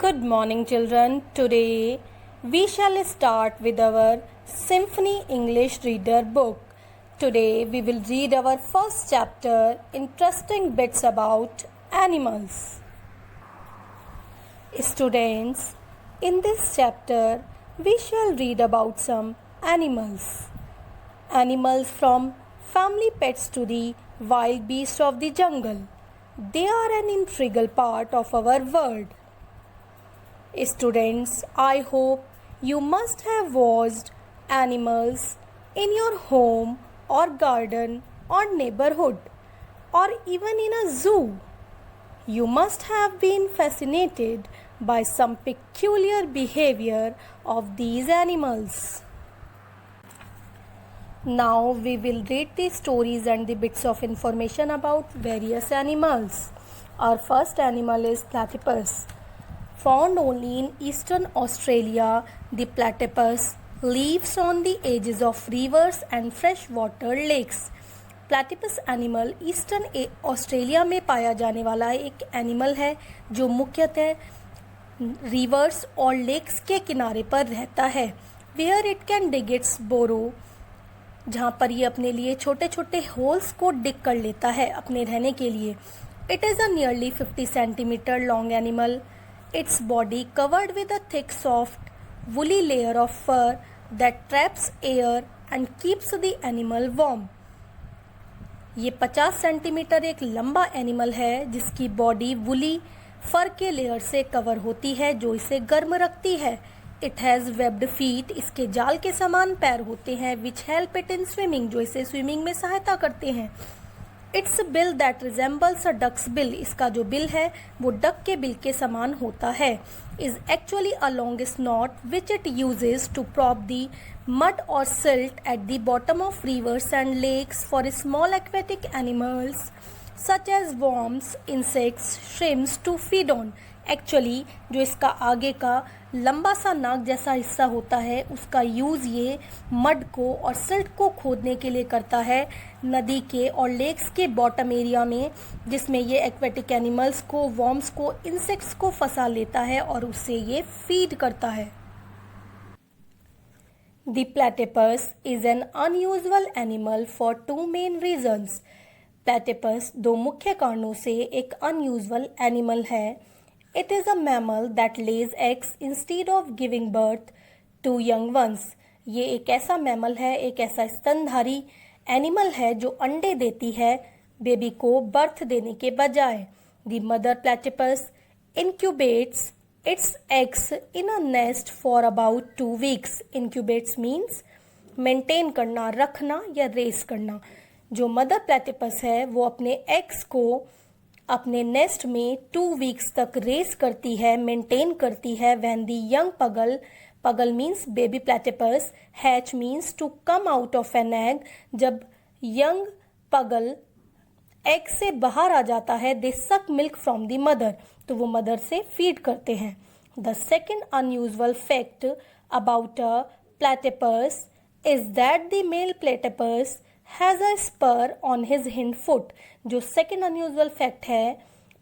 Good morning, children. Today we shall start with our Symphony English Reader book. Today we will read our first chapter, Interesting Bits About Animals. Students, in this chapter we shall read about some animals. Animals from family pets to the wild beasts of the jungle. They are an integral part of our world. Students, I hope you must have watched animals in your home or garden or neighborhood or even in a zoo. You must have been fascinated by some peculiar behavior of these animals. Now we will read the stories and the bits of information about various animals. Our first animal is platypus. Found only in eastern Australia, the platypus lives on the edges of rivers and freshwater lakes. Platypus animal eastern Australia में पाया जाने वाला एक animal है जो मुख्यतः reverse और lakes के किनारे पर रहता है. Where it can dig its burrow, जहाँ पर ये अपने लिए छोटे छोटे होल्स को डिग कर लेता है अपने रहने के लिए. It is a nearly 50 centimetre long animal. Its body covered with a thick, soft, woolly layer of fur that traps air and keeps the animal warm. ये 50 सेंटीमीटर एक लंबा एनिमल है जिसकी बॉडी वुली फर के लेयर से cover होती है जो इसे गर्म रखती है. इट हैज़ वेब्ड फीट, इसके जाल के समान पैर होते हैं which help it in swimming, जो इसे स्विमिंग में सहायता करते हैं. It's bill that resembles a duck's bill, इसका जो बिल है वो डक के बिल के समान होता है. Is actually a long snout which it uses to probe the mud और silt at the bottom of rivers and lakes for small aquatic animals such as worms, insects, shrimps to feed on. Actually जो इसका आगे का लंबा सा नाक जैसा हिस्सा होता है उसका यूज़ ये मड को और सिल्ट को खोदने के लिए करता है नदी के और लेक्स के बॉटम एरिया में, जिसमें ये एक्वेटिक एनिमल्स को, वॉर्म्स को, इंसेक्ट्स को फंसा लेता है और उससे ये फीड करता है. The platypus is an unusual animal for two main reasons. Platypus दो मुख्य कारणों से एक unusual animal है. It is a mammal that lays eggs instead of giving birth to young ones. ये एक ऐसा मैमल है, एक ऐसा स्तनधारी एनिमल है जो अंडे देती है बेबी को बर्थ देने के बजाय. The mother platypus incubates its eggs in a nest for about 2 weeks. Incubates means maintain करना, रखना या रेस करना. जो मदर प्लेटिपस है वो अपने एग्स को अपने नेस्ट में 2 वीक्स तक रेस करती है, मेंटेन करती है. When the young puggle, puggle means baby platypus, hatch means to come out of an egg, जब यंग पगल एग से बाहर आ जाता है, दे सक मिल्क फ्रॉम द मदर, तो वो मदर से फीड करते हैं. The second unusual fact about a platypus is that the male platypus has a spur on his hind foot. जो सेकेंड अनयूजुअल फैक्ट है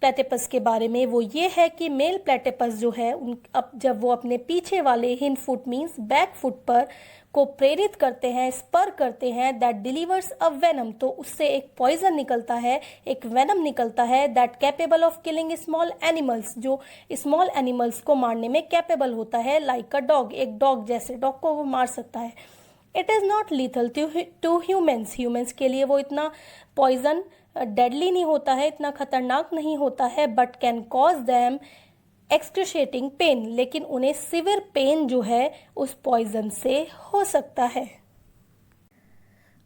प्लेटिपस के बारे में वो ये है कि मेल प्लेटिपस जो है जब वो अपने पीछे वाले hind foot means back foot पर को प्रेरित करते हैं, स्पर करते हैं, दैट डिलीवर्स अ वेनम, तो उससे एक पॉइजन निकलता है, एक वेनम निकलता है that capable of killing small animals, जो स्मॉल एनिमल्स को मारने में कैपेबल होता है. लाइक अ डॉग, एक डॉग जैसे, डॉग को वो मार सकता है. It is not lethal to humans, humans के लिए वो इतना पॉइजन डेडली नहीं होता है, इतना खतरनाक नहीं होता है. But can cause them excruciating pen, लेकिन उन्हें सिवियर पेन जो है उस पॉइजन से हो सकता है.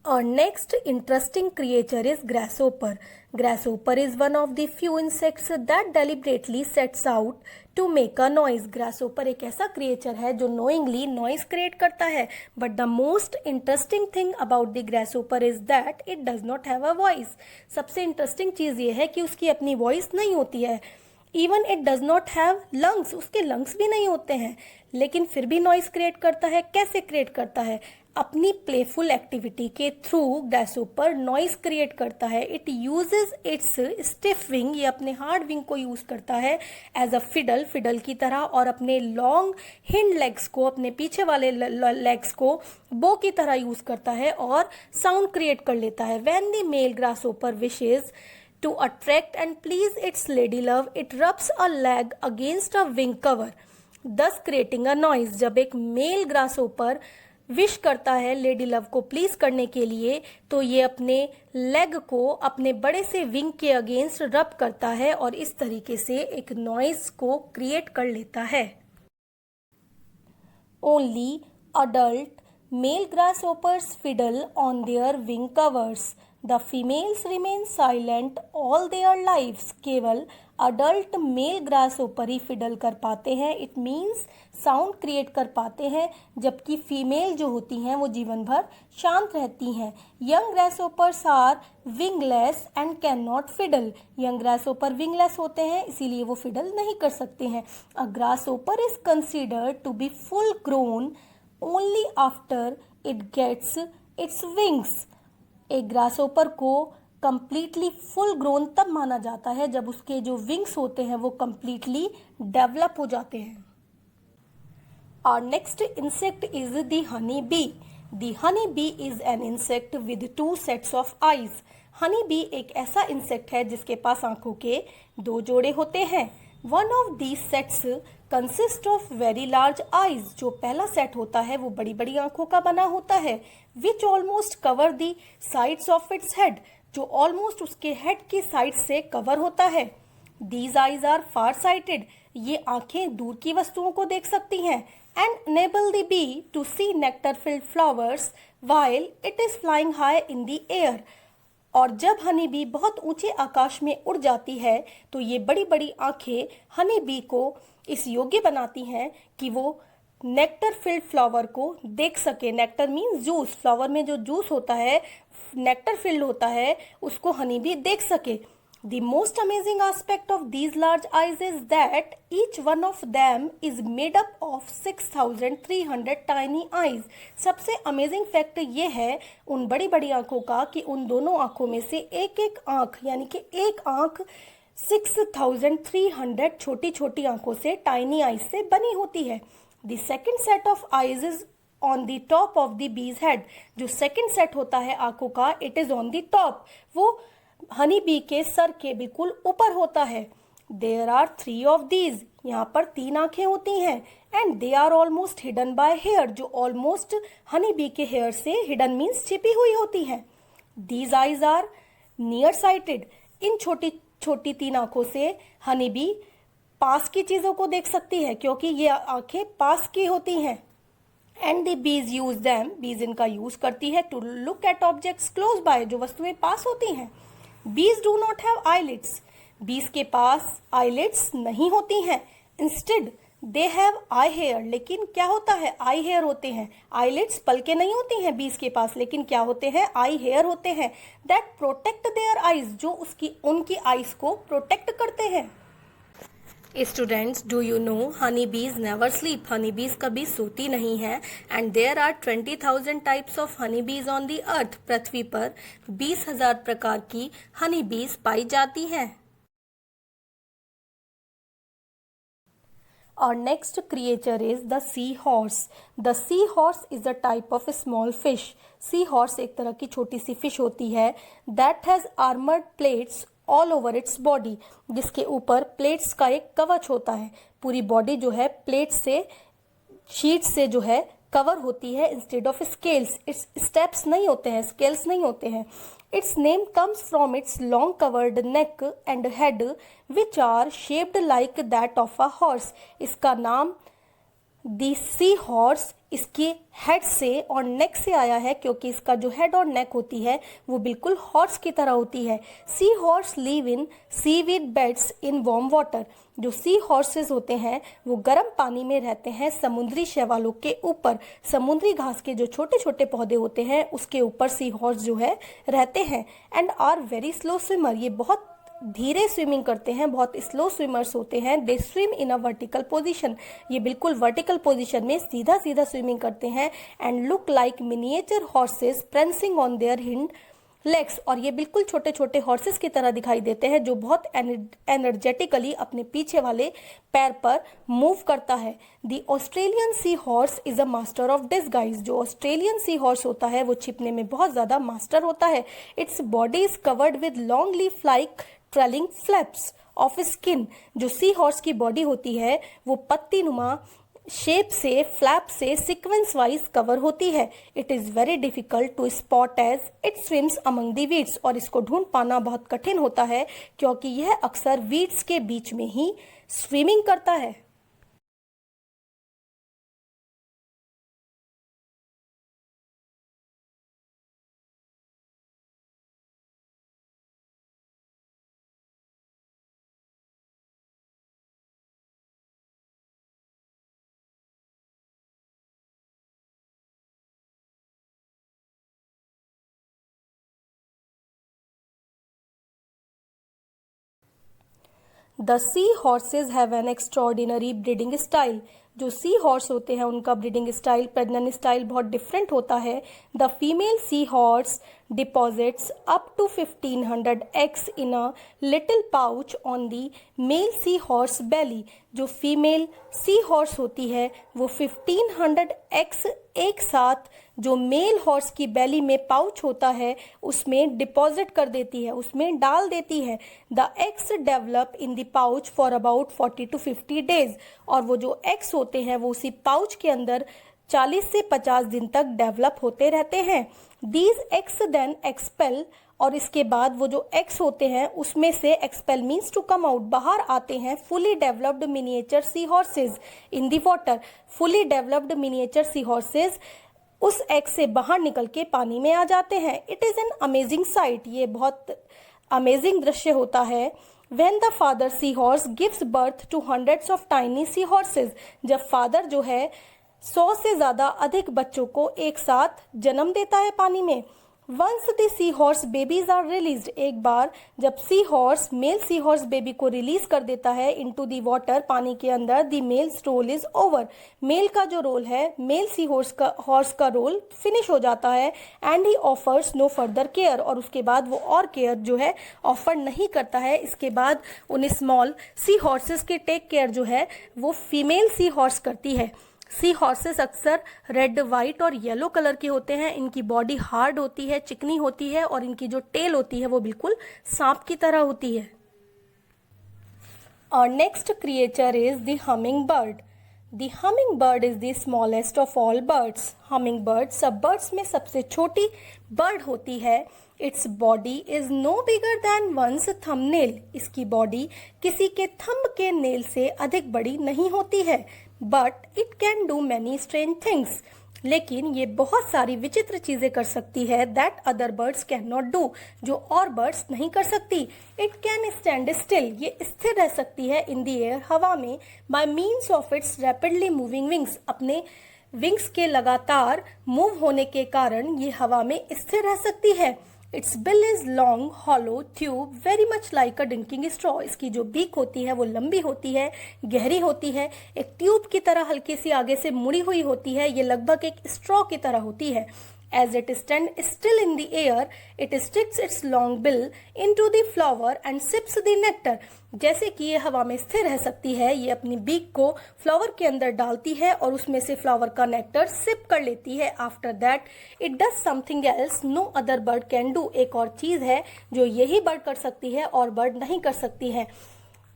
Our next interesting creature is grasshopper. Grasshopper is one of the few insects that deliberately sets out to make a noise. Grasshopper एक ऐसा creature है जो knowingly noise create करता है. But the most interesting thing about the grasshopper is that it does not have a voice. सबसे interesting चीज़ ये है कि उसकी अपनी voice नहीं होती है. Even it does not have lungs, उसके लंग्स भी नहीं होते हैं, लेकिन फिर भी नॉइस क्रिएट करता है। कैसे क्रिएट करता है? अपनी प्लेफुल एक्टिविटी के थ्रू ग्रासहोपर नॉइस क्रिएट करता है। It uses it's stiff wing, ये अपने हार्ड विंग को यूज करता है एज अ फिडल, फिडल की तरह, और अपने लॉन्ग हिंड लेग्स को, अपने पीछे वाले लेग्स को बो की तरह यूज करता है और साउंड क्रिएट कर लेता है। When the male grasshopper wishes to attract and please its lady love, it rubs a leg against a wing cover, thus creating a noise। जब एक मेल ग्रासहोपर विश करता है लेडी लव को please करने के लिए, तो ये अपने लेग को अपने बड़े से विंग के अगेंस्ट रब करता है और इस तरीके से एक नॉइज को क्रिएट कर लेता है। Only adult male grasshoppers fiddle on their wing covers. The females remain silent all their lives. केवल adult male grasshopper ही fiddle कर पाते हैं, it means sound create कर पाते हैं, जबकि फीमेल जो होती हैं वो जीवन भर शांत रहती हैं। Young grasshoppers are wingless and cannot fiddle. Young grasshopper wingless होते हैं, इसीलिए वो fiddle नहीं कर सकते हैं। A grasshopper is considered to be full grown only after it gets its wings. एक ग्रासहोपर को कंप्लीटली फुल ग्रोन तब माना जाता है जब उसके जो विंग्स होते हैं वो कंप्लीटली डेवलप हो जाते हैं। Our next insect is the honey bee. The honey bee is an insect with two sets of eyes. Honey bee एक ऐसा इंसेक्ट है जिसके पास आंखों के दो जोड़े होते हैं। One of these sets consist of very large eyes. जो पहला सेट होता है वो बड़ी बड़ी आंखों का बना होता है। Which almost cover the sides of its head. जो ऑलमोस्ट उसके हेड की साइड से कवर होता है। These eyes are far sighted. ये आंखें दूर की वस्तुओं को देख सकती हैं। And enable the bee to see nectar filled flowers while it is flying high in the air. और जब हनी बी बहुत ऊंचे आकाश में उड़ जाती है तो ये बड़ी बड़ी आंखें हनी बी को इस योग्य बनाती हैं कि वो नेक्टर फिल्ड फ्लावर को देख सके। नेक्टर मीन्स जूस, फ्लावर में जो जूस होता है नेक्टर फिल्ड होता है, उसको हनी बी देख सके। The most amazing aspect of these large eyes is that each one of them is made up of 6,300 tiny eyes. सबसे अमेजिंग फैक्ट ये है उन बड़ी बड़ी आंखों का कि उन दोनों आंखों में से एक एक आंख, यानी कि एक आंख 6,300 छोटी छोटी आंखों से, टाइनी आईज से बनी होती है। The second set of eyes is on the top of the bee's head. जो सेकंड सेट होता है आंखों का, it is on the top. वो हनी बी के सर के बिल्कुल ऊपर होता है। There are 3 of these. यहाँ पर 3 आंखें होती हैं। And they are almost hidden by hair. जो ऑलमोस्ट हनी बी के हेयर से हिडन मीन्स छिपी हुई होती हैं। These eyes are near sighted. इन छोटी छोटी 3 आंखों से हनी बी पास की चीजों को देख सकती है क्योंकि ये आंखें पास की होती हैं। And the bees use them. Bees इनका यूज करती है to look at objects close by. जो वस्तुएं पास होती हैं। Bees do not have eyelids. Bees के पास eyelids नहीं होती हैं। Instead, they have eye hair. लेकिन क्या होता है? eye hair होते हैं। eyelids पलके नहीं होती हैं bees के पास, लेकिन क्या होते हैं? eye hair होते हैं। That protect their eyes. जो उनकी eyes को protect करते हैं। Students, do you know honey bees never sleep. Honey bees कभी सोती नहीं है। And there are 20,000 types of honey bees on दी अर्थ. पृथ्वी पर 20,000 प्रकार की हनी बीज पाई जाती हैं। Our next creature is the seahorse. The seahorse is a type of a small fish. Seahorse एक तरह की छोटी सी फिश होती है that has armored plates all over its body. जिसके ऊपर प्लेट्स का एक कवच होता है. पूरी बॉडी जो है प्लेट से, शीट से जो है कवर होती है instead of scales. Its steps नहीं होते हैं, स्केल्स नहीं होते हैं. Its name comes from its long covered neck and head which are shaped like that of a horse. इसका नाम दी सी हॉर्स इसके हेड से और नेक से आया है क्योंकि इसका जो हेड और नेक होती है वो बिल्कुल हॉर्स की तरह होती है. Sea horse live in seaweed beds in warm water. जो सी हॉर्सेस होते हैं वो गर्म पानी में रहते हैं समुद्री शैवालों के ऊपर. समुद्री घास के जो छोटे छोटे पौधे होते हैं उसके ऊपर सी हॉर्स जो है रहते हैं. And are very slow swimmer. ये बहुत धीरे स्विमिंग करते हैं, बहुत स्लो स्विमर्स होते हैं। दे swim in a vertical position, ये बिल्कुल वर्टिकल पोजीशन में सीधा सीधा स्विमिंग करते हैं। And look like miniature horses prancing on their hind legs, और ये बिल्कुल छोटे छोटे हॉर्सेस की तरह दिखाई देते हैं जो बहुत एनर्जेटिकली अपने पीछे वाले पैर पर मूव करता है। The Australian sea horse is a master of disguise, जो ऑस्ट्रेलियन सी हॉर्स होता है वो छिपने में बहुत ज़्यादा मास्टर होता है। Its body is covered with long leaf like trailing flaps of skin, जो सी हॉर्स की बॉडी होती है वो पत्ती नुमा शेप से, फ्लैप से सीक्वेंस वाइज कवर होती है। It is very difficult to spot as it swims among the weeds, और इसको ढूंढ पाना बहुत कठिन होता है क्योंकि यह अक्सर वीड्स के बीच में ही स्विमिंग करता है। The sea horses have an extraordinary breeding style, जो सी हॉर्स होते हैं उनका ब्रीडिंग स्टाइल, प्रजनन स्टाइल बहुत डिफरेंट होता है। The female sea horse deposits up to 1500 eggs in a little pouch on the male sea horse belly, जो female sea horse होती है वो 1500 eggs एक साथ जो मेल हॉर्स की बेली में पाउच होता है उसमें डिपॉजिट कर देती है, उसमें डाल देती है। The eggs develop in the pouch for about 40 to 50 days, और वो जो एग्स होते हैं वो उसी पाउच के अंदर 40 से 50 दिन तक डेवलप होते रहते हैं। दीज एग्स देन एक्सपेल, और इसके बाद वो जो एग्स होते हैं उसमें से expel means to come out, बाहर आते हैं fully developed miniature sea horses in the water. Fully developed miniature sea horses उस एग से बाहर निकल के पानी में आ जाते हैं। It is an amazing sight, ये बहुत अमेजिंग दृश्य होता है। When the father seahorse gives birth to hundreds of tiny seahorses, जब फादर जो है 100 से ज़्यादा अधिक बच्चों को एक साथ जन्म देता है पानी में। Once the seahorse babies are released, एक बार जब sea horse male sea horse baby को रिलीज कर देता है इनटू दी वाटर, पानी के अंदर, the male's role is over, male का जो रोल है, मेल सी हॉर्स का रोल फिनिश हो जाता है। And he offers no further care, और उसके बाद वो और केयर जो है ऑफर नहीं करता है। इसके बाद उन स्मॉल सी हॉर्सेस के टेक केयर जो है वो फीमेल सी हॉर्स करती है। सी हॉर्सेस अक्सर रेड, वाइट और येलो कलर के होते हैं। इनकी बॉडी हार्ड होती है, चिकनी होती है, और इनकी जो टेल होती है वो बिल्कुल सांप की तरह होती है। और next creature is the hummingbird. The hummingbird is the smallest of all birds. Hummingbird सब बर्ड्स में सबसे छोटी बर्ड होती है। Its body is no bigger than one's thumbnail, इसकी बॉडी किसी के थंब के नेल से अधिक बड़ी नहीं होती है। But it can do many strange things, लेकिन ये बहुत सारी विचित्र चीजें कर सकती है। That other birds can not do, जो और बर्ड्स नहीं कर सकती। इट कैन स्टैंड स्टिल, ये स्थिर रह सकती है इन द एयर, हवा में, bye means of its rapidly moving wings, अपने विंग्स के लगातार मूव होने के कारण ये हवा में स्थिर रह सकती है। It's bill is long, hollow, tube, very much like a drinking straw, इसकी जो बीक होती है वो लंबी होती है, गहरी होती है, एक ट्यूब की तरह हल्की सी आगे से मुड़ी हुई होती है, ये लगभग एक स्ट्रॉ की तरह होती है। As it stands still in the air, it sticks its long bill into the flower and sips the nectar. जैसे कि ये हवा में स्थिर रह सकती है, ये अपनी बीक को फ्लावर के अंदर डालती है और उसमें से फ्लावर का नेक्टर सिप कर लेती है। After that it does something else no other bird can do, एक और चीज है जो यही बर्ड कर सकती है और बर्ड नहीं कर सकती है।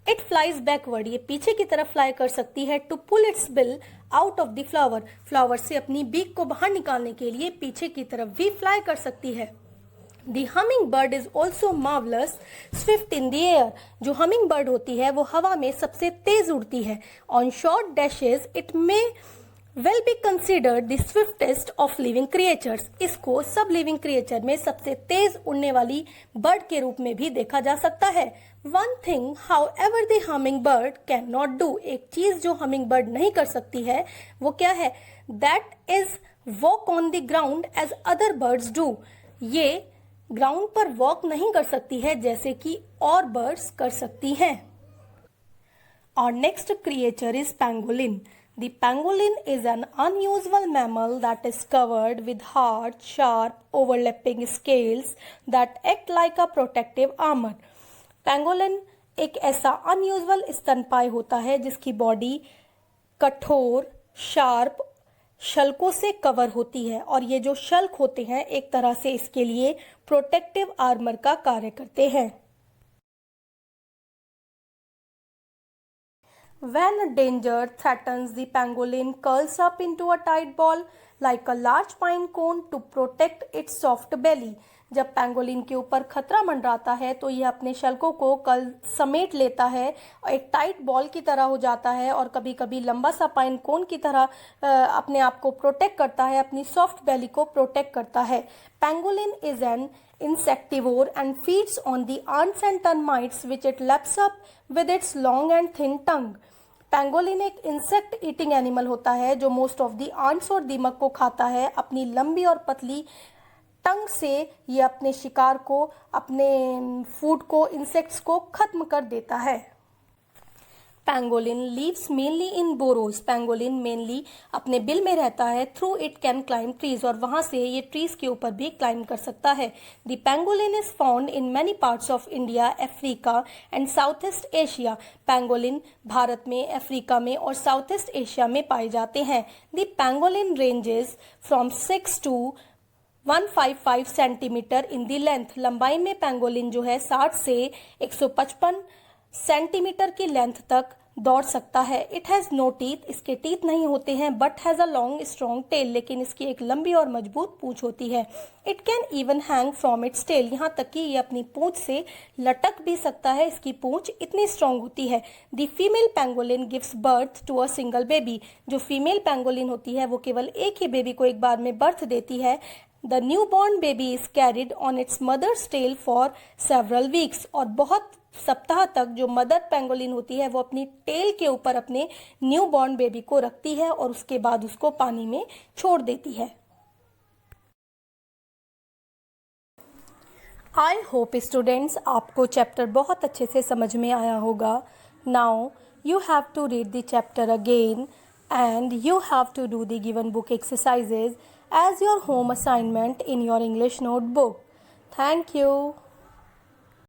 इट फ्लाइज बैकवर्ड, ये पीछे की तरफ फ्लाई कर सकती है। To pull its bill out of the flower, flower से अपनी बीक को बाहर निकालने के लिए पीछे की तरफ भी फ्लाई कर सकती है। The hummingbird is also marvellous Swift in the air, जो हमिंग बर्ड होती है वो हवा में सबसे तेज उड़ती है। On short dashes it may will be considered the swiftest of living creatures, इसको सब लिविंग क्रिएचर में सबसे तेज उड़ने वाली बर्ड के रूप में भी देखा जा सकता है। One thing, however, the hummingbird cannot do, एक चीज जो हमिंग बर्ड नहीं कर सकती है वो क्या है? That is walk on the ground as other birds do, ये ग्राउंड पर वॉक नहीं कर सकती है जैसे कि और बर्ड्स कर सकती हैं। Our next creature is pangolin. The pangolin is an unusual mammal that is covered with hard, sharp, overlapping scales that act like a protective armor. Pangolin एक ऐसा unusual स्तनपायी होता है जिसकी बॉडी कठोर, शार्प शल्कों से कवर होती है और ये जो शल्क होते हैं एक तरह से इसके लिए प्रोटेक्टिव आर्मर का कार्य करते हैं। When danger threatens, the pangolin curls up into a tight ball like a large pine cone to protect its soft belly. जब पैंगोलिन के ऊपर खतरा मंडराता है तो यह अपने शल्कों को कल समेट लेता है और एक टाइट बॉल की तरह हो जाता है और कभी कभी लंबा सा पाइन कोन की तरह अपने आप को प्रोटेक्ट करता है, अपनी सॉफ्ट बेली को प्रोटेक्ट करता है। Pangolin is an insectivore and feeds on the ants and termites which it laps up with its long and thin tongue. Pangolin एक इंसेक्ट ईटिंग एनिमल होता है जो मोस्ट ऑफ द आंट्स और दीमक को खाता है। अपनी लंबी और पतली टंग से ये अपने शिकार को, अपने फूड को, इंसेक्ट्स को खत्म कर देता है। पैंगोलिन लीव्स मेनली इन बोरोज। पैंगोलिन मेनली अपने बिल में रहता है। Through it can climb trees और वहां से ये ट्रीज के ऊपर भी क्लाइम कर सकता है। The pangolin is found in many parts of India, Africa and south east Asia. Pangolin Bharat में, अफ्रीका में और साउथ ईस्ट एशिया में पाए जाते हैं। The pangolin ranges from 6 to 155 centimetre in the length. लंबाई में पैंगोलिन जो है 60 से 155 सेंटीमीटर की लेंथ तक दौड़ सकता है। इट हैज नो टीथ, इसके टीथ नहीं होते हैं, but has a long strong tail, लेकिन इसकी एक लंबी और मजबूत पूंछ होती है। It can even hang from its tail, यहाँ तक कि ये अपनी पूंछ से लटक भी सकता है, इसकी पूंछ इतनी स्ट्रॉन्ग होती है। The female pangolin gives birth to a single baby. जो फीमेल पैंगोलिन होती है वो केवल एक ही बेबी को एक बार में बर्थ देती है। The newborn baby is carried on its mother's tail for several weeks. और बहुत सप्ताह तक जो मदर पैंगोलिन होती है वो अपनी टेल के ऊपर अपने न्यू बॉर्न बेबी को रखती है और उसके बाद उसको पानी में छोड़ देती है। आई होप स्टूडेंट्स आपको चैप्टर बहुत अच्छे से समझ में आया होगा। Now you have to read the chapter again and you have to do the given book exercises as your home assignment in your English notebook. Thank you.